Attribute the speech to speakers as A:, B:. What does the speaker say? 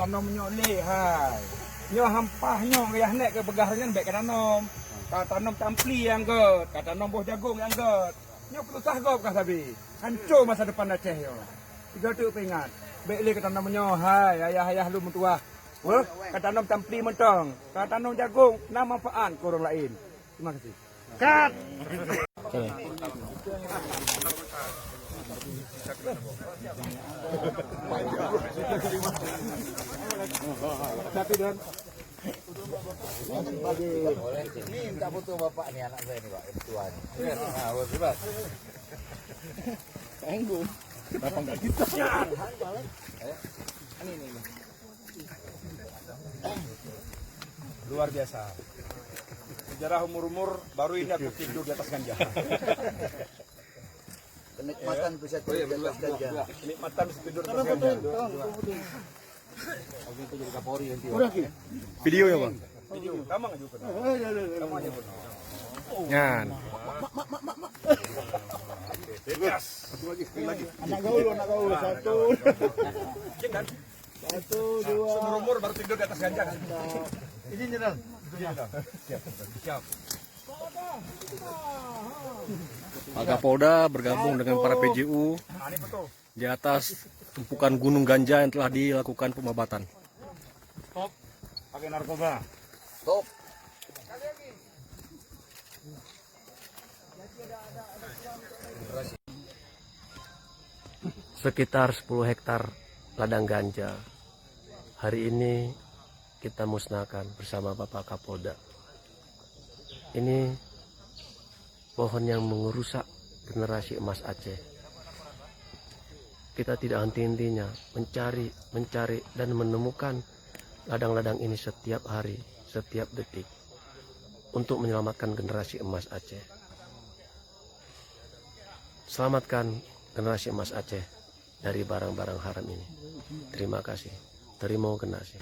A: tanam nyoleh hai. Nyo hampah nyo gayah nek ke begahannya baik ke tanam. Ka tanam tampli yang get, ka tanam buah jagung yang get. Nyo putusah go kah sabi. Hancur masa depan Aceh yo. Tiga tu peringat. Baik le ke tanam nyo hai ayah-ayah lu mentua. Wah, ka tanam tampli mentong, ka tanam jagung nama manfaat ke orang lain. Terima kasih. Kat.
B: Oke.
A: Tapi dan
C: Ini minta foto bapak nih, anak saya nih pak, tua nih. Nah, bebas.
A: tanggung. Kenapa enggak kita? Ini. Luar biasa. Sejarah umur-umur baru ini aku tidur di atas ganja.
C: Kenikmatan bisa tidur di atas ganja.
A: Kenikmatan bisa tidur di atas ganja.
C: Itu jadi Kapolri nanti.
B: Video ya bang.
A: Video, kamu aja pun. Kamu aja pun.
B: Nyan.
A: Yes. Satu lagi.
D: Anak gaul satu.
A: Kan?
D: Satu, dua.
A: Seumur umur baru tidur di atas ganja kan?
C: Ini nyerang.
A: Siap.
B: Pak Kapolda bergabung dengan para PJU
A: Ini betul.
B: di atas tumpukan gunung ganja yang telah dilakukan pemabatan.
A: Stop. Pakai narkoba.
C: Stop.
B: Sekitar 10 hektar ladang ganja hari ini kita musnahkan bersama Bapak Kapolda. Ini pohon yang merusak generasi emas Aceh. Kita tidak henti-hentinya mencari dan menemukan ladang-ladang ini setiap hari, setiap detik untuk menyelamatkan generasi emas Aceh. Selamatkan generasi emas Aceh dari barang-barang haram ini. Terima kasih. Terima kasih.